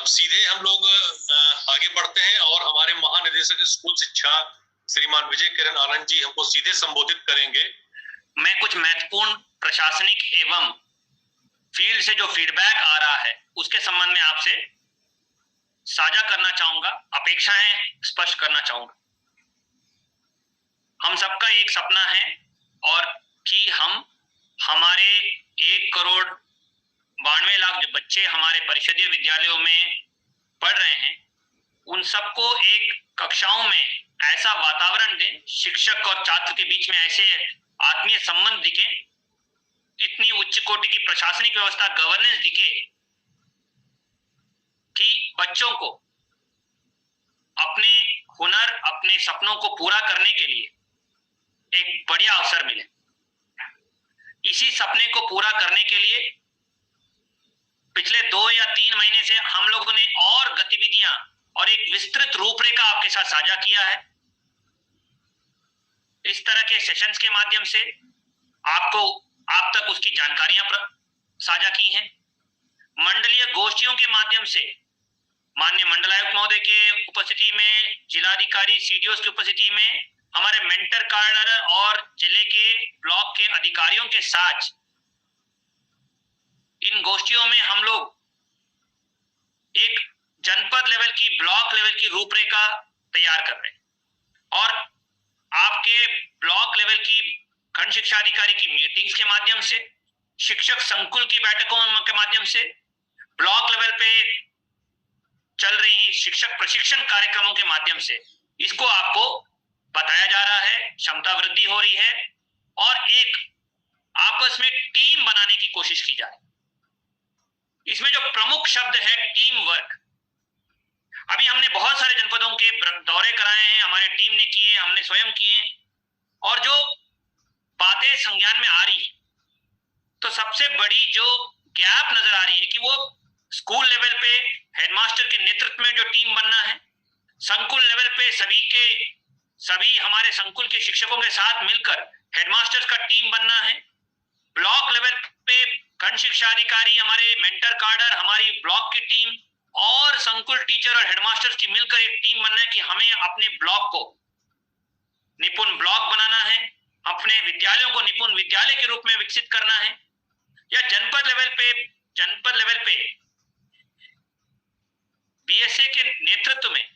सीधे हम लोग आगे बढ़ते हैं और हमारे महानिदेशक स्कूल शिक्षा श्रीमान विजय किरण आनंद जी हमको सीधे संबोधित करेंगे। मैं कुछ महत्वपूर्ण प्रशासनिक एवं फील्ड से जो फीडबैक आ रहा है उसके संबंध में आपसे साझा करना चाहूंगा, अपेक्षाएं स्पष्ट करना चाहूंगा। हम सबका एक सपना है और कि हम हमारे 1,92,00,000 जो बच्चे हमारे परिषदीय विद्यालयों में पढ़ रहे हैं उन सबको एक कक्षाओं में ऐसा वातावरण दें, शिक्षक और छात्र के बीच में ऐसे आत्मीय संबंध दिखे, इतनी उच्च कोटि की प्रशासनिक व्यवस्था गवर्नेंस दिखे कि बच्चों को अपने हुनर, अपने सपनों को पूरा करने के लिए एक बढ़िया अवसर मिले। इसी सपने को पूरा करने के लिए पिछले 2 या 3 महीने से हम लोगों ने और गतिविधियां और एक विस्तृत रूपरेखा आपके साथ साझा किया है। इस तरह के सेशंस के माध्यम से आप तक उसकी जानकारियां साझा की हैं। मंडलीय गोष्ठियों के माध्यम से माननीय मंडलायुक्त महोदय के उपस्थिति में, जिलाधिकारी सीडीओस की उपस्थिति में, हमारे मेंटर कार्डर और जिले के ब्लॉक के अधिकारियों के साथ इन गोष्ठियों में हम लोग एक जनपद लेवल की, ब्लॉक लेवल की रूपरेखा तैयार कर रहे हैं और आपके ब्लॉक लेवल की खंड शिक्षा अधिकारी की मीटिंग्स के माध्यम से, शिक्षक संकुल की बैठकों के माध्यम से, ब्लॉक लेवल पे चल रही शिक्षक प्रशिक्षण कार्यक्रमों के माध्यम से इसको आपको बताया जा रहा है, क्षमता वृद्धि हो रही है और एक आपस में टीम बनाने की कोशिश की जाए। इसमें जो प्रमुख शब्द है टीम वर्क। अभी हमने बहुत सारे जनपदों के दौरे कराए हैं, हमारे टीम ने किए, हमने स्वयं किए और जो बातें संज्ञान में आ रही है तो सबसे बड़ी जो गैप नजर आ रही है कि वो स्कूल लेवल पे हेडमास्टर के नेतृत्व में जो टीम बनना है, संकुल लेवल पे सभी हमारे संकुल के शिक्षकों के साथ मिलकर हेडमास्टर्स का टीम बनना है, ब्लॉक लेवल पे खंड शिक्षा अधिकारी, हमारे मेंटर कार्डर, हमारी ब्लॉक की टीम और संकुल टीचर और हेडमास्टर्स की मिलकर एक टीम बनना है कि हमें अपने ब्लॉक को निपुण ब्लॉक बनाना है, अपने विद्यालयों को निपुण विद्यालय के रूप में विकसित करना है, या जनपद लेवल पे बीएसए के नेतृत्व में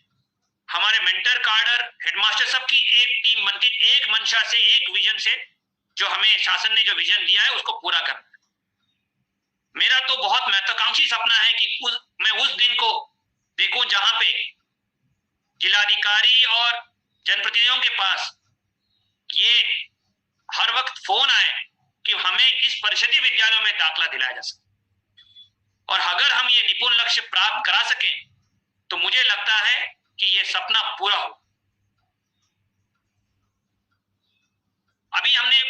हमारे मेंटर कार्डर, हेडमास्टर सबकी एक टीम बनके एक मंशा से, एक विजन से, जो हमें शासन ने जो विजन दिया है उसको पूरा करना। मेरा तो बहुत महत्वाकांक्षी सपना है कि मैं उस दिन को देखूं जहां पे जिलाधिकारी और जनप्रतिनिधियों के पास ये हर वक्त फोन आए कि हमें इस परिषदीय विद्यालयों में दाखला दिलाया जा सके। और अगर हम ये निपुण लक्ष्य प्राप्त करा सकें तो मुझे लगता है कि ये सपना पूरा हो। अभी हमने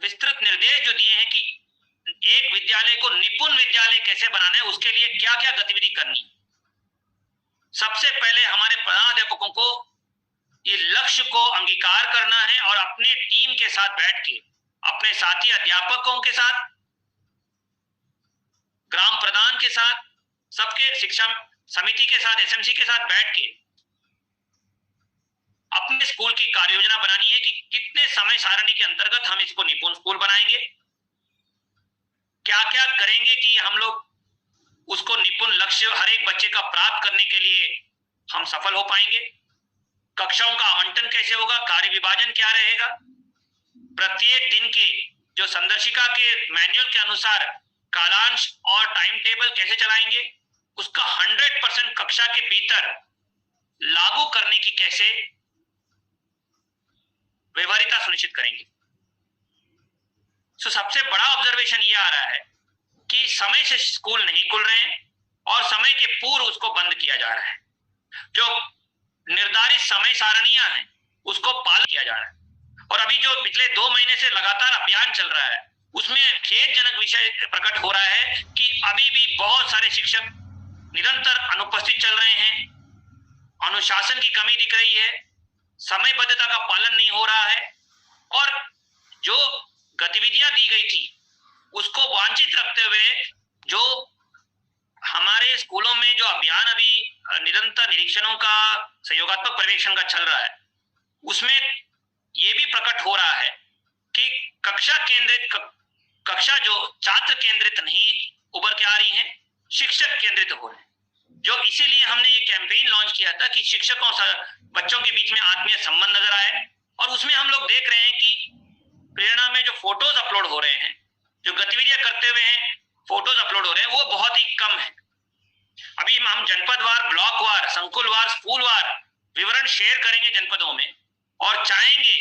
विस्तृत निर्देश जो दिए हैं कि एक विद्यालय को निपुण विद्यालय कैसे बनाना है, उसके लिए क्या क्या गतिविधि करनी है। सबसे पहले हमारे प्रधानाध्यापकों को ये लक्ष्य को अंगीकार करना है और अपने टीम के साथ बैठ के, अपने साथी अध्यापकों के साथ, ग्राम प्रधान के साथ, सबके शिक्षा समिति के साथ, एसएमसी के साथ बैठ के अपने स्कूल की कार्य योजना बनानी है कि कितने समय सारणी के अंतर्गत हम इसको निपुण स्कूल बनाएंगे, क्या क्या करेंगे कि हम लोग उसको निपुण लक्ष्य हर एक बच्चे का प्राप्त करने के लिए हम सफल हो पाएंगे, कक्षाओं का आवंटन कैसे होगा, कार्य विभाजन क्या रहेगा, प्रत्येक दिन के जो संदर्शिका के मैनुअल के अनुसार कालांश और टाइम टेबल कैसे चलाएंगे, उसका 100% कक्षा के भीतर लागू करने की कैसे व्यवहारिता सुनिश्चित करेंगे। सबसे बड़ा ऑब्जर्वेशन ये आ रहा है कि समय से स्कूल नहीं खुल रहे हैं और समय के पूर्व उसको बंद किया जा रहा है। जो निर्धारित समय सारणियां हैं उसको पालन किया जा रहा है और अभी जो पिछले 2 महीने से लगातार अभियान चल रहा है उसमें खेदजनक विषय प्रकट हो रहा है कि अभी भी बहुत सारे शिक्षक निरंतर अनुपस्थित चल रहे हैं, अनुशासन की कमी दिख रही है, समयबद्धता का पालन नहीं हो रहा है और जो गतिविधियां दी गई थी उसको वांछित रखते हुए जो हमारे स्कूलों में जो अभियान अभी निरंतर निरीक्षणों का सहयोगात्मक पर्यवेक्षण का चल रहा है, उसमें ये भी प्रकट हो रहा है कि कक्षा जो छात्र केंद्रित नहीं उभर के आ रही हैं, शिक्षक केंद्रित हो रहे हैं। जो इसीलिए हमने ये कैंपेन लॉन्च किया था कि शिक्षकों बच्चों के बीच में आत्मीय संबंध नजर आए, और उसमें हम लोग देख रहे हैं कि प्रेरणा में जो फोटोज अपलोड हो रहे हैं, जो गतिविधियां करते हुए हैं फोटोज अपलोड हो रहे हैं, वो बहुत ही कम है। अभी हम जनपदवार, ब्लॉकवार, संकुलवार, स्कूलवार विवरण शेयर करेंगे जनपदों में, और चाहेंगे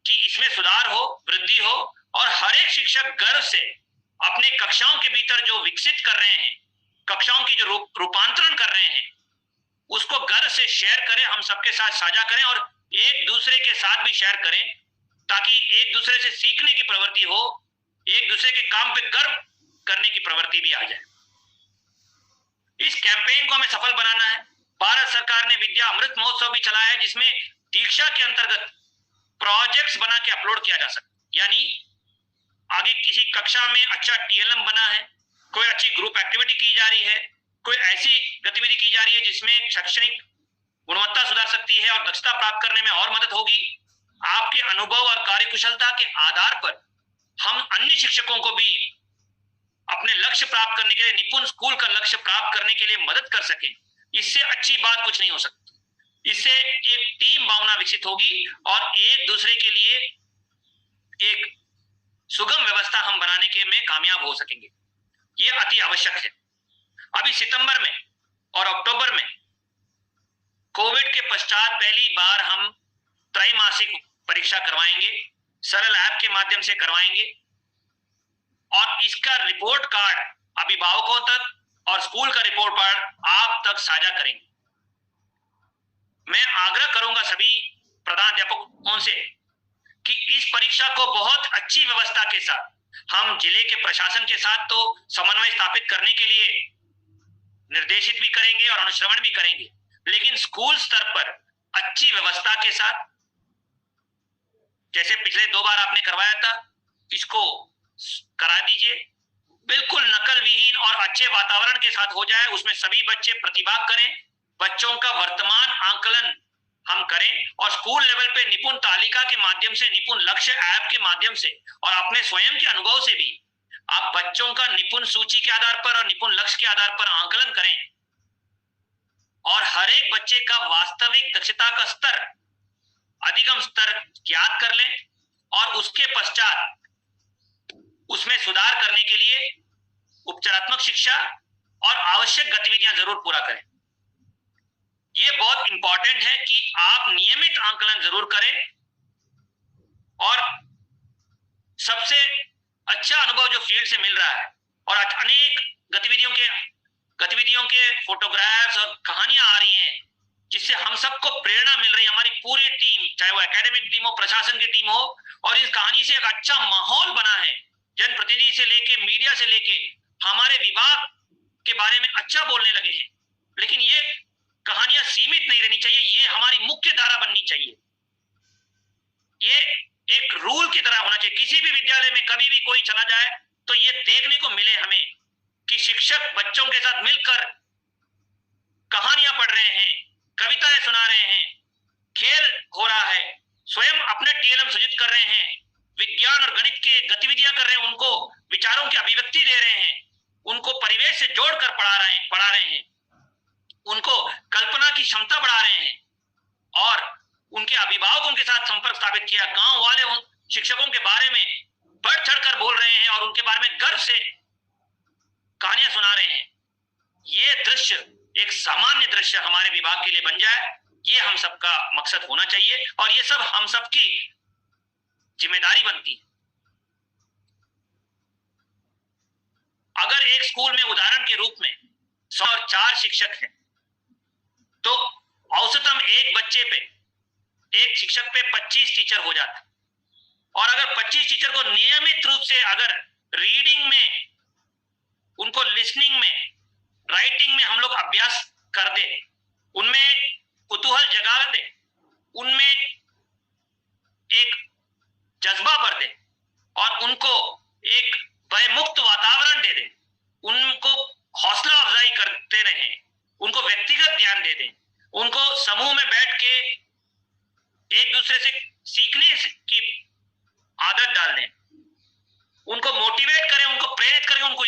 कि इसमें सुधार हो, वृद्धि हो, और हर एक शिक्षक गर्व से अपने कक्षाओं के भीतर जो विकसित कर रहे हैं, कक्षाओं की जो रूपांतरण कर रहे हैं, उसको गर्व से शेयर करें, हम सबके साथ साझा करें, और एक दूसरे के साथ भी शेयर करें, ताकि एक दूसरे से सीखने की प्रवृत्ति हो, एक दूसरे के काम पे गर्व करने की प्रवृत्ति भी आ जाए। इस कैंपेन को हमें सफल बनाना है। भारत सरकार ने विद्या अमृत महोत्सव भी चलाया है, जिसमें दीक्षा के अंतर्गत प्रोजेक्ट्स बना के अपलोड किया जा सकता है। यानी आगे किसी कक्षा में अच्छा टीएलएम बना है, कोई अच्छी ग्रुप एक्टिविटी की जा रही है, कोई ऐसी गतिविधि की जा रही है जिसमें शैक्षणिक गुणवत्ता सुधार सकती है और दक्षता प्राप्त करने में और मदद होगी। आपके अनुभव और कार्यकुशलता के आधार पर हम अन्य शिक्षकों को भी अपने लक्ष्य प्राप्त करने के लिए, निपुण स्कूल का लक्ष्य प्राप्त करने के लिए मदद कर सकें। इससे अच्छी बात कुछ नहीं हो सकती। इससे एक टीम भावना विकसित होगी और एक दूसरे के लिए एक सुगम व्यवस्था हम बनाने के में कामयाब हो सकेंगे। ये अति आवश्यक है। अभी सितंबर में और अक्टूबर में कोविड के पश्चात पहली बार हम त्रैमासिक परीक्षा करवाएंगे, सरल ऐप के माध्यम से करवाएंगे, और इसका रिपोर्ट कार्ड अभिभावकों तक और स्कूल का रिपोर्ट कार्ड आप तक साझा करेंगे। मैं आग्रह करूंगा सभी प्रधानाध्यापकों से कि इस परीक्षा को बहुत अच्छी व्यवस्था के साथ, हम जिले के प्रशासन के साथ तो समन्वय स्थापित करने के लिए निर्देशित भी करेंगे और अनुश्रवण भी करेंगे, लेकिन स्कूल स्तर पर अच्छी व्यवस्था के साथ, जैसे पिछले 2 बार आपने करवाया था, इसको करा दीजिए। बिल्कुल नकल विहीन और अच्छे वातावरण के साथ हो जाए, उसमें सभी बच्चे प्रतिभाग करें, बच्चों का वर्तमान आंकलन हम करें, और स्कूल लेवल पे निपुण तालिका के माध्यम से, निपुण लक्ष्य ऐप के माध्यम से और अपने स्वयं के अनुभव से भी आप बच्चों का निपुण सूची के आधार पर और निपुण लक्ष्य के आधार पर आंकलन करें, और हर एक बच्चे का वास्तविक दक्षता का स्तर, अधिगम स्तर ज्ञात कर लें, और उसके पश्चात उसमें सुधार करने के लिए उपचारात्मक शिक्षा और आवश्यक गतिविधियां जरूर पूरा करें। यह बहुत इंपॉर्टेंट है कि आप नियमित आंकलन जरूर करें, और सबसे अच्छा अनुभव जो फील्ड से मिल रहा है, और अनेक गतिविधियों के फोटोग्राफ्स और कहानियां आ रही हैं, जिससे हम सबको प्रेरणा मिल रही है। हमारी पूरी टीम, चाहे वो एकेडमिक टीम हो, प्रशासन की टीम हो, और इस कहानी से एक अच्छा माहौल बना है। जनप्रतिनिधि से लेके, मीडिया से लेके, हमारे विभाग के बारे में अच्छा बोलने लगे हैं। लेकिन ये कहानियां सीमित नहीं रहनी चाहिए, ये हमारी मुख्य धारा बननी चाहिए। ये एक रूल की तरह होना चाहिए। किसी भी विद्यालय में कभी भी कोई चला जाए तो ये देखने को मिले हमें कि शिक्षक बच्चों के साथ मिलकर कहानियां पढ़ रहे हैं, कविताएं सुना रहे हैं, खेल हो रहा है, स्वयं अपने टीएलएम सृजित कर रहे हैं, विज्ञान और गणित के गतिविधियां कर रहे हैं, उनको विचारों की अभिव्यक्ति दे रहे हैं, उनको परिवेश से जोड़कर पढ़ा रहे हैं, उनको कल्पना की क्षमता बढ़ा रहे हैं, और उनके अभिभावकों के साथ संपर्क स्थापित किया। गांव वाले उन शिक्षकों के बारे में बढ़ चढ़कर बोल रहे हैं और उनके बारे में गर्व से कहानियां सुना रहे हैं। ये दृश्य एक सामान्य दृश्य हमारे विभाग के लिए बन जाए, ये हम सबका मकसद होना चाहिए, और ये सब हम सबकी जिम्मेदारी बनती है। अगर एक स्कूल में उदाहरण के रूप में 104 शिक्षक हैं, तो औसतन एक शिक्षक पे 25 टीचर हो जाता है। और अगर 25 टीचर को नियमित रूप से अगर रीडिंग में, उनको लिसनिंग में, राइटिंग में हम लोग अभ्यास कर दे, उनमें कुतूहल जगा दे, उनमें एक जज्बा भर दे, और उनको एक भयमुक्त वातावरण दे दे, उनको हौसला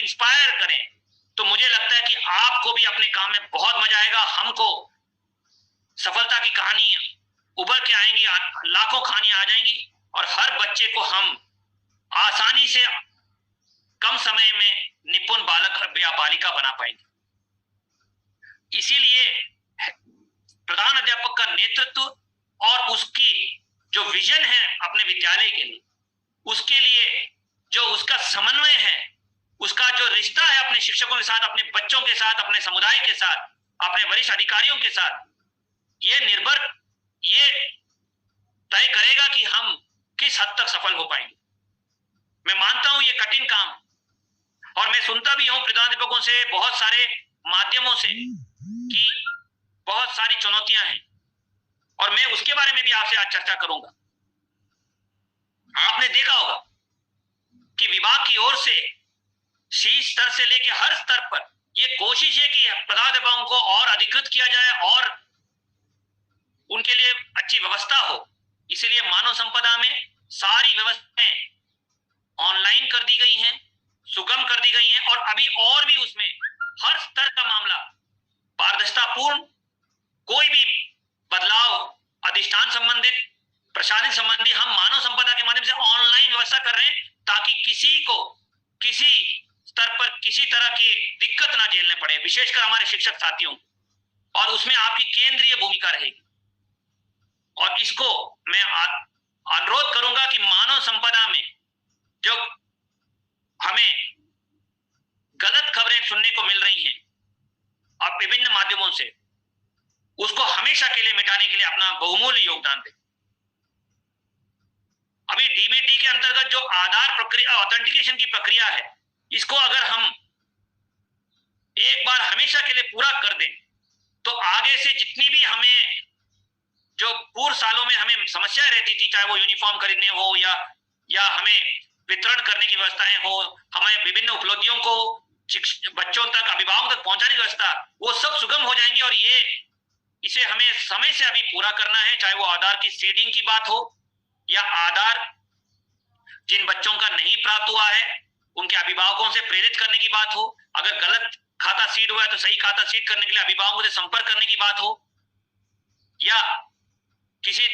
इंस्पायर करें, तो मुझे लगता है कि आपको भी अपने काम में बहुत मजा आएगा, हमको सफलता की कहानी उभर के आएंगी, लाखों कहानियां आ जाएंगी और हर बच्चे को हम आसानी से कम समय में निपुण बालक या बालिका बना पाएंगे। इसीलिए प्रधान अध्यापक का नेतृत्व और उसकी जो विजन है अपने विद्यालय के लिए, उसके लिए जो उसका समन्वय है, उसका जो रिश्ता है अपने शिक्षकों के साथ, अपने बच्चों के साथ, अपने समुदाय के साथ, अपने वरिष्ठ अधिकारियों के साथ, ये तय करेगा कि हम किस हद तक सफल हो पाएंगे। मैं मानता हूं ये कठिन काम, और मैं सुनता भी हूं प्रधानाध्यापकों से बहुत सारे माध्यमों से कि बहुत सारी चुनौतियां हैं, और मैं उसके बारे में भी आपसे आज चर्चा करूंगा। आपने देखा होगा कि विभाग की ओर से शीर्ष स्तर से लेकर हर स्तर पर यह कोशिश है कि प्रधानाध्यापकों को और अधिकृत किया जाए और उनके लिए अच्छी व्यवस्था हो। इसलिए मानव संपदा में सारी व्यवस्थाएं ऑनलाइन कर दी गई हैं, सुगम कर दी गई हैं, और अभी और भी उसमें हर स्तर का मामला पारदर्शितापूर्ण, कोई भी बदलाव अधिष्ठान संबंधित, प्रशासन संबंधी हम मानव संपदा के माध्यम से ऑनलाइन व्यवस्था कर रहे हैं, ताकि किसी को किसी स्तर पर किसी तरह की दिक्कत ना झेलने पड़े, विशेषकर हमारे शिक्षक साथियों, और उसमें आपकी केंद्रीय भूमिका रहेगी। और इसको मैं अनुरोध करूंगा कि मानव संपदा में जो हमें गलत खबरें सुनने को मिल रही हैं अब विभिन्न माध्यमों से, उसको हमेशा के लिए मिटाने के लिए अपना बहुमूल्य योगदान दें। अभी डीबीटी के अंतर्गत जो आधार प्रक्रिया, ऑथेंटिकेशन की प्रक्रिया है, इसको अगर हम एक बार हमेशा के लिए पूरा कर दें, तो आगे से जितनी भी हमें जो पूर्व सालों में हमें समस्याएं रहती थी, चाहे वो यूनिफॉर्म खरीदने हो या हमें वितरण करने की व्यवस्थाएं हो, हमें विभिन्न उपलब्धियों को बच्चों तक, अभिभावकों तक पहुंचाने की व्यवस्था, वो सब सुगम हो जाएंगी। और इसे हमें समय से अभी पूरा करना है, चाहे वो आधार की सीडिंग की बात हो या आधार जिन बच्चों का नहीं प्राप्त हुआ है उनके अभिभावकों से प्रेरित करने की बात हो, अगर गलत खाता सीड हुआ है तो सही खाता सीड करने के लिए अभिभावकों से संपर्क करने की बात हो, या किसी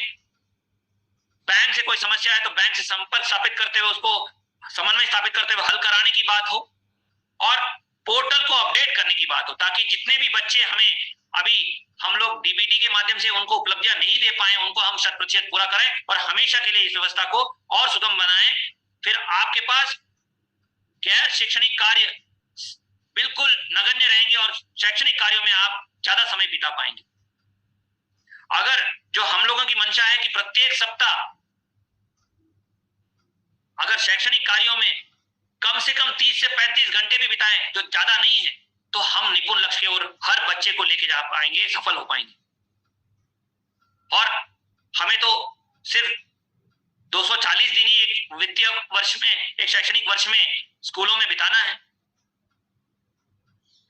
बैंक से कोई समस्या है तो बैंक से संपर्क स्थापित करते हुए, उसको समन्वय स्थापित करते हुए हल कराने की बात हो, और पोर्टल को अपडेट करने की बात हो, ताकि जितने भी बच्चे हमें अभी हम लोग डीबीटी के माध्यम से उनको उपलब्धियां नहीं दे पाए, उनको हम 100% पूरा करें और हमेशा के लिए इस व्यवस्था को और सुगम बनाएं। फिर आपके पास गैर शैक्षणिक कार्य बिल्कुल नगण्य रहेंगे और शैक्षणिक कार्यों में आप ज्यादा समय बिता पाएंगे। अगर जो हम लोगों की मंशा है कि प्रत्येक सप्ताह अगर शैक्षणिक कार्यों में कम से कम 30 से 35 घंटे भी बिताएं, जो ज्यादा नहीं है, तो हम निपुण लक्ष्य की ओर हर बच्चे को लेके जा पाएंगे, सफल हो पाएंगे। और हमें तो सिर्फ 240 दिन ही एक वित्तीय वर्ष में, एक शैक्षणिक वर्ष में स्कूलों में बिताना है,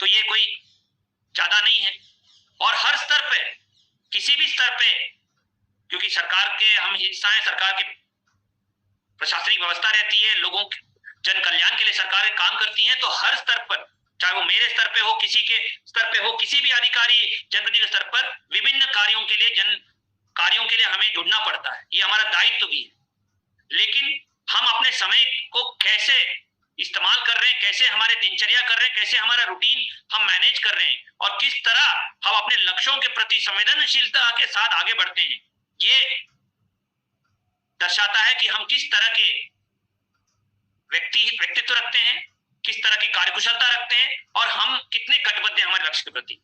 तो ये कोई ज्यादा नहीं है। और हर स्तर पे, किसी भी स्तर पे, क्योंकि सरकार के हम हिस्सा हैं, सरकार के प्रशासनिक व्यवस्था रहती है, लोगों के जन कल्याण के लिए सरकारें काम करती हैं, तो हर स्तर पर, चाहे वो मेरे स्तर पे हो, किसी के स्तर पे हो, किसी भी अधिकारी जनप्रतिनिधि के स्तर पर, विभिन्न कार्यों के लिए, जन कार्यों के लिए हमें जुड़ना पड़ता है, ये हमारा दायित्व भी है। लेकिन हम अपने समय को कैसे इस्तेमाल कर रहे हैं, कैसे हमारे दिनचर्या कर रहे हैं, कैसे हमारा रूटीन हम मैनेज कर रहे हैं, और किस तरह हम अपने लक्ष्यों के प्रति संवेदनशीलता के साथ आगे बढ़ते हैं, ये दर्शाता है कि हम किस तरह के व्यक्तित्व रखते हैं, किस तरह की कार्यकुशलता रखते हैं, और हम कितने कटिबद्ध हैं हमारे लक्ष्य के प्रति।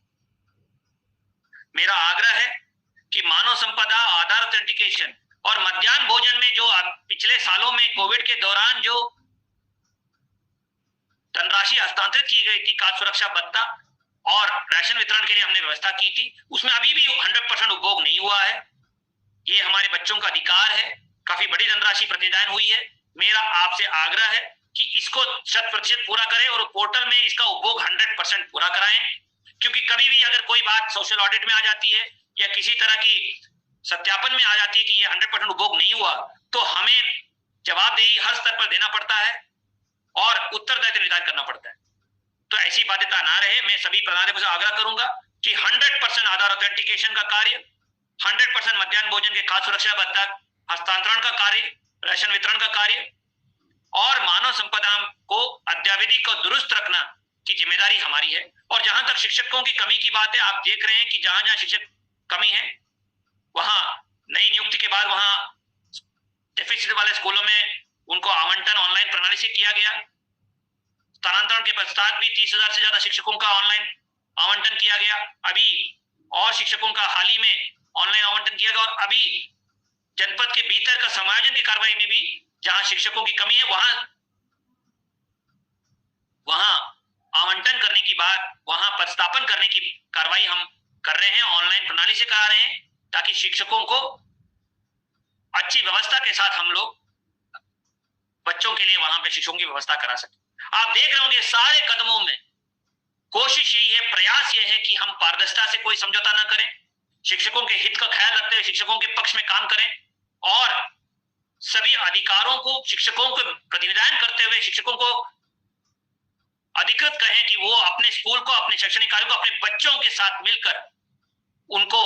मेरा आग्रह है कि मानव संपदा, आधार ऑथेंटिकेशन और मध्याह्न भोजन में जो पिछले सालों में कोविड के दौरान जो धनराशि हस्तांतरित की गई थी, खाद्य सुरक्षा भत्ता और राशन वितरण के लिए हमने व्यवस्था की थी, उसमें अभी भी 100% उपभोग नहीं हुआ है। ये हमारे बच्चों का अधिकार है, काफी बड़ी धनराशि प्रतिदान हुई है। मेरा आपसे आग्रह है कि इसको 100% पूरा करें और पोर्टल में इसका उपभोग 100% पूरा कराएं, क्योंकि कभी भी अगर कोई बात सोशल ऑडिट में आ जाती है या किसी तरह की सत्यापन में आ जाती है कि ये 100% उपभोग नहीं हुआ, तो हमें जवाबदेही हर स्तर पर देना पड़ता है और उत्तरदायित्व निर्धारित करना पड़ता है। ऐसी बाध्यता ना रहे। मैं सभी प्रधानाध्यापकों से आग्रह करूंगा कि 100% आधार ऑथेंटिकेशन का कार्य, 100% मध्याह्न भोजन के खाद्य सुरक्षा भत्ता हस्तांतरण का कार्य, राशन वितरण का कार्य और मानव संपदा को अद्यावधि को दुरुस्त रखना की जिम्मेदारी हमारी है। और जहां तक शिक्षकों की कमी की बात है, आप देख रहे हैं कि जहां जहां शिक्षक कमी है वहां नई नियुक्ति के बाद वहां डेफिसिट वाले स्कूलों में उनको आवंटन ऑनलाइन प्रणाली से किया गया। स्थानांतरण के पश्चात भी 30,000 से ज्यादा शिक्षकों का ऑनलाइन आवंटन किया गया। अभी और शिक्षकों का हाल ही में ऑनलाइन आवंटन किया गया। और अभी जनपद के भीतर का समायोजन की कार्रवाई में भी जहां शिक्षकों की कमी है वहां आवंटन करने की बात, वहां पदस्थापन करने की कार्रवाई हम कर रहे हैं, ऑनलाइन प्रणाली से करा रहे हैं, ताकि शिक्षकों को अच्छी व्यवस्था के साथ हम लोग बच्चों के लिए वहां पे शिक्षकों की व्यवस्था करा सके। आप देख रहे होंगे सारे कदमों में कोशिश यही है, प्रयास यह है कि हम पारदर्शिता से कोई समझौता ना करें, शिक्षकों के हित का ख्याल रखते हुए शिक्षकों के पक्ष में काम करें और सभी अधिकारों को शिक्षकों को प्रतिनिधान करते हुए शिक्षकों को अधिकृत कहें कि वो अपने स्कूल को, अपने शैक्षणिक कार्य को अपने बच्चों के साथ मिलकर उनको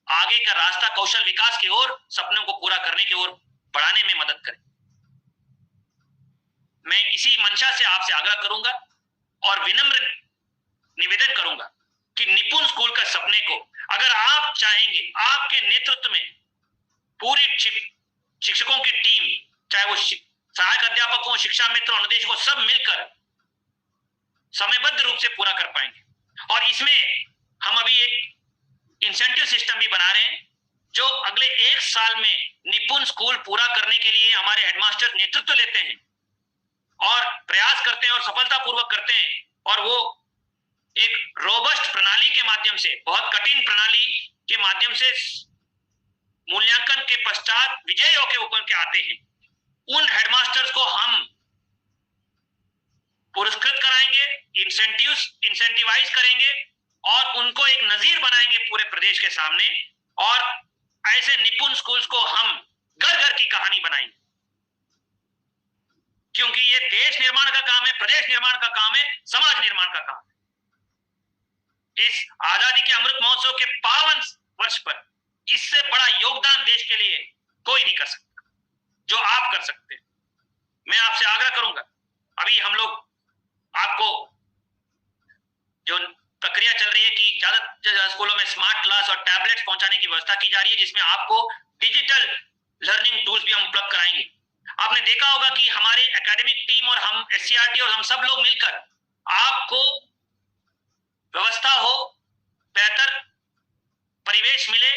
आगे का रास्ता कौशल विकास की ओर, सपनों को पूरा करने की ओर बढ़ाने में मदद करें। मैं इसी मंशा से आपसे आग्रह करूंगा और विनम्र निवेदन करूंगा कि निपुण स्कूल का सपने को अगर आप चाहेंगे, आपके नेतृत्व में पूरी शिक्षकों की टीम, चाहे वो सहायक अध्यापक हो, शिक्षा मित्र, अनुदेशक हो, सब मिलकर समयबद्ध रूप से पूरा कर पाएंगे। और इसमें हम अभी एक इंसेंटिव सिस्टम भी बना रहे हैं जो अगले 1 साल में निपुण स्कूल पूरा करने के लिए हमारे हेडमास्टर नेतृत्व लेते हैं और प्रयास करते हैं और सफलतापूर्वक करते हैं। और वो एक रोबस्ट प्रणाली के माध्यम से, बहुत कठिन प्रणाली के माध्यम से मूल्यांकन के पश्चात विजयों के ऊपर के आते हैं। उन हेडमास्टर्स को हम पुरस्कृत कराएंगे, इंसेंटिवाइज करेंगे और उनको एक नजीर बनाएंगे पूरे प्रदेश के सामने। और ऐसे निपुण स्कूल्स को हम घर घर की कहानी बनाएंगे, क्योंकि ये देश निर्माण का काम है, प्रदेश निर्माण का काम है, समाज निर्माण का काम है। इस आजादी के अमृत महोत्सव के 52 वर्ष पर इससे बड़ा योगदान देश के लिए कोई नहीं कर सकता जो आप कर सकते हैं। मैं आपसे आग्रह करूंगा, अभी हम लोग आपको जो प्रक्रिया चल रही है कि ज्यादा स्कूलों में स्मार्ट क्लास और टैबलेट्स पहुंचाने की व्यवस्था की जा रही है, जिसमें आपको डिजिटल लर्निंग टूल्स भी हम उपलब्ध कराएंगे। आपने देखा होगा कि हमारे एकेडमिक टीम और हम SCRT और हम सब लोग मिलकर आपको व्यवस्था हो, बेहतर परिवेश मिले,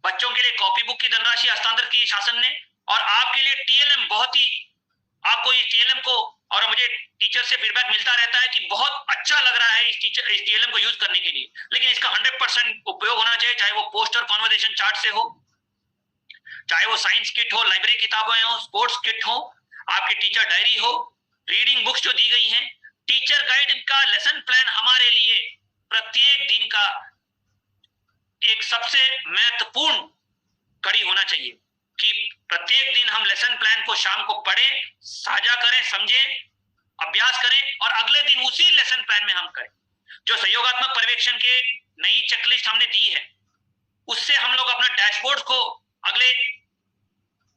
बच्चों के लिए कॉपी बुक की धनराशि हस्तांतरित की शासन ने, और आपके लिए TLM बहुत ही, आपको इस TLM को, और मुझे टीचर से फीडबैक मिलता रहता है कि बहुत अच्छा लग रहा है इस TLM को यूज करने के लिए, लेकिन इसका 100% उपयोग होना चाहिए, चाहे वो पोस्टर कॉन्वर्सेशन चार्ट से हो, चाहे वो साइंस किट हो, लाइब्रेरी किताबें हो, स्पोर्ट्स किट हो, आपकी टीचर डायरी हो, रीडिंग बुक्स जो दी गई हैं, टीचर गाइड का लेसन प्लान हमारे लिए प्रत्येक दिन का एक सबसे महत्वपूर्ण कड़ी होना चाहिए कि प्रत्येक दिन हम लेसन प्लान को शाम को पढ़ें, साझा करें, समझें, अभ्यास करें और अगले दिन उसी लेसन प्लान में हम करें। जो सहयोगात्मक पर्यवेक्षण के नई चेकलिस्ट हमने दी है, उससे हम लोग अपना डैशबोर्ड को अगले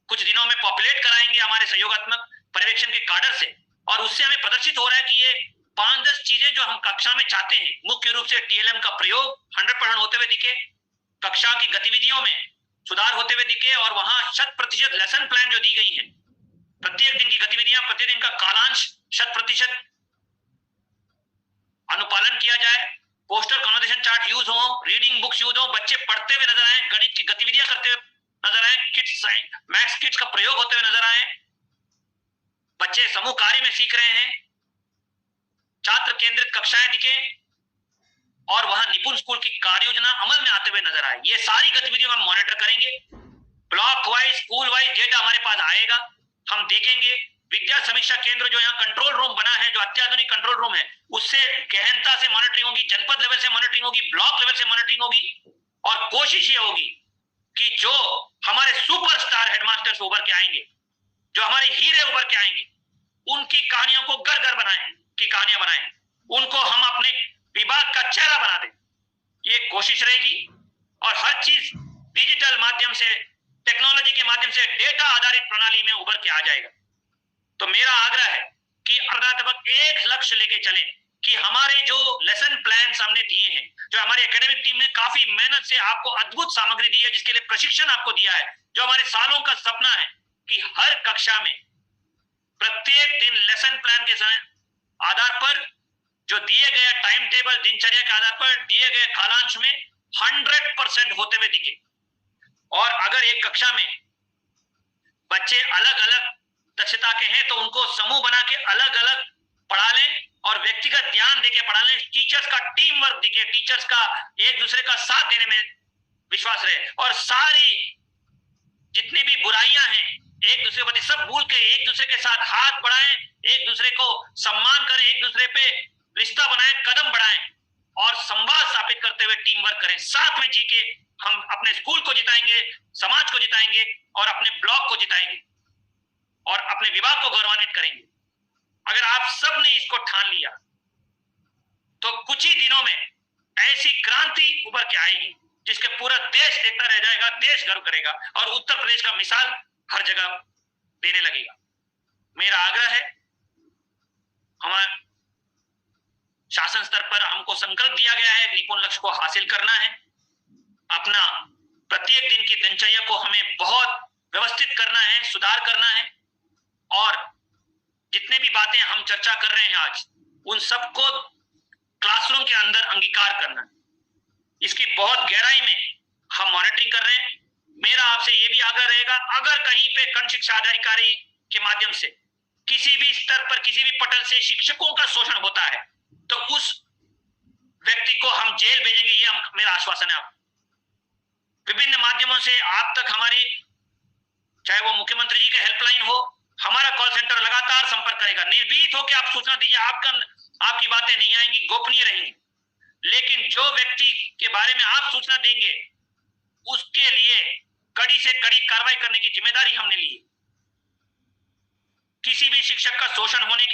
कुछ दिनों में पॉपुलेट कराएंगे हमारे सहयोगात्मक पर्यवेक्षण के काडर से, और उससे हमें प्रदर्शित हो रहा है कि ये 5-10 चीजें जो हम कक्षा में चाहते हैं, मुख्य रूप से TLM का प्रयोग 100% होते हुए दिखे, कक्षा की गतिविधियों में सुधार होते हुए दिखे, और वहां 100% लेसन प्लान जो दी गई है, प्रत्येक दिन की गतिविधियां, प्रत्येक दिन का कालांश 100% अनुपालन किया जाए, पोस्टर कन्वर्सेशन चार्ट यूज हो, रीडिंग बुक्स यूज हो, बच्चे पढ़ते हुए नजर आए, गणित की गतिविधियां करते हुए नजर आए, किट्स, मैथ्स किट्स का प्रयोग होते हुए नजर आए, बच्चे समूह कार्य में सीख रहे हैं, छात्र केंद्रित कक्षाएं दिखे, और वहां निपुण स्कूल की कार्य योजना अमल में आते हुए नजर आए। ये सारी गतिविधियों हम मॉनिटर करेंगे, block wise, school wise data हमारे पास आएगा, हम देखेंगे। विद्या समीक्षा केंद्र जो यहाँ कंट्रोल रूम बना है, जो अत्याधुनिक कंट्रोल रूम है, उससे गहनता से मॉनिटरिंग होगी, जनपद लेवल से मॉनिटरिंग होगी, ब्लॉक लेवल से मॉनिटरिंग होगी, और कोशिश ये होगी कि जो हमारे सुपरस्टार हेडमास्टर्स उभर के आएंगे, जो हमारे हीरे उभर के आएंगे, उनकी कहानियों को घर घर बनाएं, की कहानियां बनाएं, उनको हम अपने विभाग का चेहरा बना दें, ये कोशिश रहेगी। और हर चीज डिजिटल माध्यम से, टेक्नोलॉजी के माध्यम से, डेटा आधारित प्रणाली में उभर के आ जाएगा। तो मेरा आग्रह है कि अध्यापक एक लक्ष्य लेके चलें कि हमारे जो लेसन प्लान हमने दिए हैं, जो हमारी एकेडमिक टीम ने काफी मेहनत से आपको अद्भुत सामग्री दी है, जिसके लिए प्रशिक्षण आपको दिया है, जो हमारे सालों का सपना है कि हर कक्षा में प्रत्येक दिन लेसन प्लान के आधार पर जो दिए गए टाइम टेबल, दिनचर्या के आधार पर दिए गए कालांश में 100% होते हुए दिखे। और अगर एक कक्षा में बच्चे अलग अलग दक्षता के हैं तो उनको समूह बना के अलग अलग पढ़ा लें और व्यक्तिगत ध्यान देके पढ़ा लें। टीचर्स का टीम वर्क दिखे, टीचर्स का एक दूसरे का साथ देने में विश्वास रहे, और सारी जितनी भी बुराइयां हैं एक दूसरे के प्रति सब भूल के एक दूसरे के साथ हाथ बढ़ाएं, एक दूसरे को सम्मान करें, एक दूसरे पे रिश्ता बनाएं, कदम बढ़ाएं और संवाद स्थापित करते हुए टीम वर्क करें। साथ में जी के हम अपने स्कूल को जिताएंगे, समाज को जिताएंगे और अपने ब्लॉक को जिताएंगे और अपने विभाग को गौरवान्वित करेंगे। अगर आप सब ने इसको ठान लिया तो कुछ ही दिनों में ऐसी क्रांति उभर के आएगी जिसके पूरा देश देखता रह जाएगा, देश गर्व करेगा और उत्तर प्रदेश का मिसाल हर जगह देने लगेगा। मेरा आग्रह है, हमारे शासन स्तर पर हमको संकल्प दिया गया है, निपुण लक्ष्य को हासिल करना है। अपना प्रत्येक दिन की दिनचर्या को हमें बहुत व्यवस्थित करना है, सुधार करना है और जितने भी बातें हम चर्चा कर रहे हैं आज, उन सबको क्लासरूम के अंदर अंगीकार करना है। इसकी बहुत गहराई में हम मॉनिटरिंग कर रहे हैं। मेरा आपसे यह भी आग्रह रहेगा, अगर कहीं पे खंड शिक्षा अधिकारी के माध्यम से किसी भी स्तर पर किसी भी पटल से शिक्षकों का शोषण होता है तो उस व्यक्ति को हम जेल भेजेंगे, ये मेरा आश्वासन है। आप विभिन्न माध्यमों से आप तक हमारी, चाहे वो मुख्यमंत्री जी के हेल्पलाइन हो, हमारा कॉल सेंटर लगातार संपर्क करेगा। निर्भीक होकर आप सूचना दीजिए, आपकी बातें नहीं आएंगी, गोपनीय रहेंगी, लेकिन जो व्यक्ति के बारे में आप सूचना देंगे उसके लिए कड़ी से कड़ी कार्रवाई करने की जिम्मेदारी हमने ली है। किसी भी शिक्षक का शोषण होने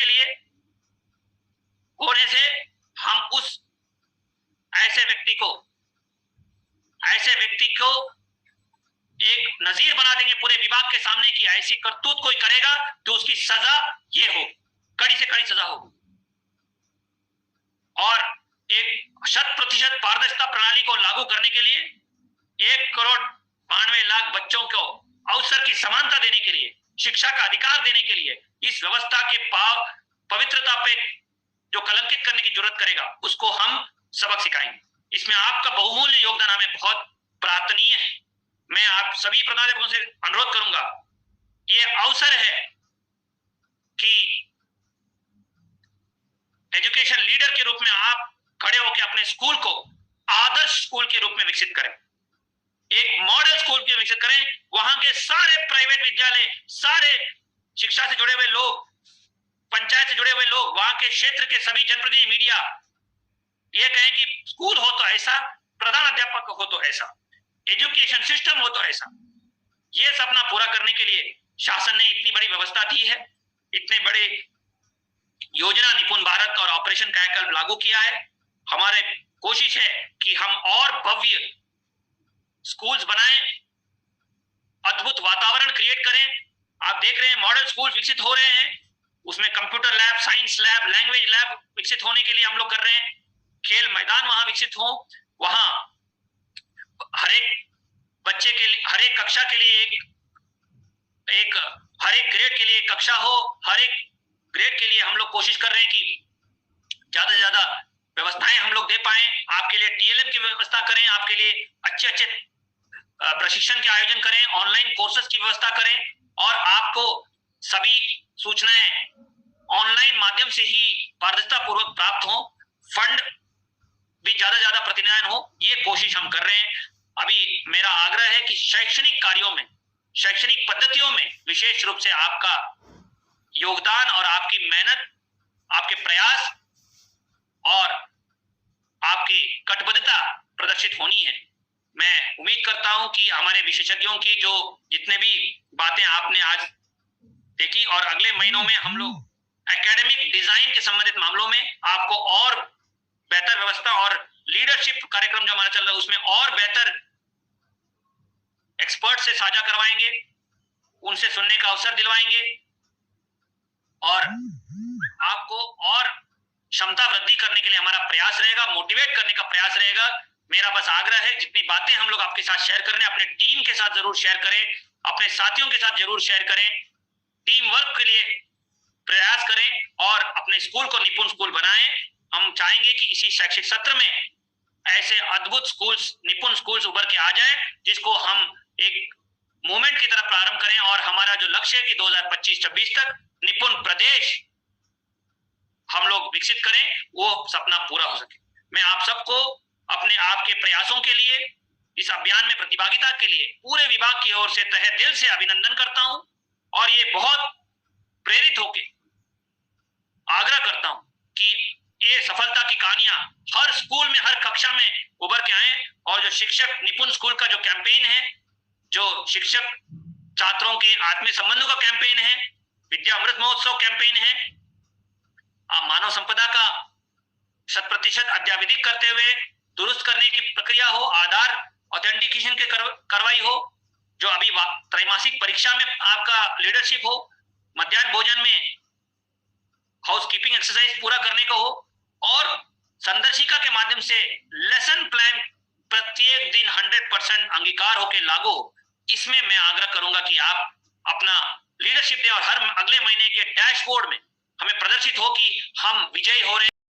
से हम उस ऐसे व्यक्ति को एक नजीर बना देंगे पूरे विभाग के सामने कि ऐसी करतूत कोई करेगा तो उसकी सजा ये हो, कड़ी से कड़ी सजा हो। और एक 100% पारदर्शिता प्रणाली को लागू करने के लिए 1,92,00,000 बच्चों को अवसर की समानता देने के लिए, शिक्षा का अधिकार देने के लिए, इस व्यवस्था के पवित्रता पे जो कलंकित करने की जरूरत करेगा उसको हम सबक सिखाएंगे। इसमें आपका बहुमूल्य योगदान हमें बहुत प्रार्थनीय है। मैं आप सभी प्रधानाध्यापकों से अनुरोध करूंगा, ये अवसर है कि एजुकेशन लीडर के रूप में आप खड़े होकर अपने स्कूल को आदर्श स्कूल के रूप में विकसित करें, एक मॉडल स्कूल के विकसित करें। वहां के सारे प्राइवेट विद्यालय, सारे शिक्षा से जुड़े हुए लोग, पंचायत से जुड़े हुए लोग, वहां के क्षेत्र के सभी जनप्रतिनिधि, मीडिया ये कहें कि स्कूल हो तो ऐसा, प्रधान अध्यापक हो तो ऐसा, एजुकेशन सिस्टम हो तो ऐसा। ये सपना पूरा करने के लिए शासन ने इतनी बड़ी व्यवस्था दी है, इतने बड़े योजना निपुण भारत और ऑपरेशन कायाकल्प लागू किया है। हमारे कोशिश है कि हम और भव्य स्कूल्स बनाएं, अद्भुत वातावरण क्रिएट करें। आप देख रहे हैं मॉडल स्कूल विकसित हो रहे हैं, उसमें computer lab, science lab, language lab विकसित होने के लिए हम लोग कर रहे हैं। खेल मैदान वहां विकसित हो, वहां हर एक बच्चे के लिए, हर एक कक्षा के लिए हर एक ग्रेड के लिए एक कक्षा हो। हर एक ग्रेड के लिए हम लोग कोशिश कर रहे हैं कि ज्यादा से ज्यादा व्यवस्थाएं हम लोग दे पाए। आपके लिए टीएलएम की व्यवस्था करें, आपके लिए अच्छे प्रशिक्षण के आयोजन करें, ऑनलाइन कोर्सेज की व्यवस्था करें और आपको सभी सूचनाएं ऑनलाइन माध्यम से ही पारदर्शिता पूर्वक प्राप्त हो, फंड भी ज्यादा ज्यादा प्रतिनिधान हो, ये कोशिश हम कर रहे हैं। अभी मेरा आग्रह है कि शैक्षणिक कार्यों में, शैक्षणिक पद्धतियों में विशेष रूप से आपका योगदान और आपकी मेहनत, आपके प्रयास और आपकी कटिबद्धता प्रदर्शित होनी है। मैं उम्मीद करता हूं कि हमारे विशेषज्ञों की जो जितने भी बातें आपने आज देखी और अगले महीनों में हम लोग एकेडमिक डिजाइन के संबंधित मामलों में आपको और लीडरशिप कार्यक्रम जो हमारा चल रहा है उसमें और बेहतर एक्सपर्ट से साझा करवाएंगे, उनसे सुनने का अवसर दिलवाएंगे और आपको और क्षमता वृद्धि करने के लिए हमारा प्रयास रहेगा, मोटिवेट करने का प्रयास रहेगा। मेरा बस आग्रह है, जितनी बातें हम लोग आपके साथ शेयर कर रहे हैं, अपने टीम के साथ जरूर शेयर करें, अपने साथियों के साथ जरूर शेयर करें, टीम वर्क के लिए प्रयास करें और अपने स्कूल को निपुण स्कूल बनाएं। हम चाहेंगे कि इसी शैक्षिक सत्र में ऐसे अद्भुत स्कूल्स, निपुण स्कूल्स उभर के आ जाएं, जिसको हम एक मूवमेंट की तरह प्रारंभ करें और हमारा जो लक्ष्य है कि 2025-26 तक निपुण प्रदेश हम लोग विकसित करें, वो सपना पूरा हो सके। मैं आप सबको अपने आपके प्रयासों के लिए, इस अभियान में प्रतिभागिता के लिए पूरे विभाग की ओर से तहे दिल से अभिनंदन करता हूं और ये बहुत प्रेरित होके आग्रह करता हूं कि ये सफलता की कहानियां हर स्कूल में, हर कक्षा में उभर के आए और जो शिक्षक निपुण स्कूल का जो कैंपेन है, जो शिक्षक छात्रों के आत्मीय संबंधों का कैंपेन है, विद्या अमृत महोत्सव कैंपेन है, मानव संपदा का 100% अद्यावधिक करते हुए दुरुस्त करने की प्रक्रिया हो, आधार ऑथेंटिकेशन के करवाई हो, जो अभी त्रैमासिक परीक्षा में आपका लीडरशिप हो, मध्याह्न भोजन में हाउसकीपिंग एक्सरसाइज पूरा करने को हो और संदर्शिका के माध्यम से लेसन प्लान प्रत्येक दिन 100% अंगीकार होकर लागू हो। इसमें मैं आग्रह करूंगा कि आप अपना लीडरशिप दें और हर अगले महीने के डैशबोर्ड में हमें प्रदर्शित हो कि हम विजयी हो रहे हैं।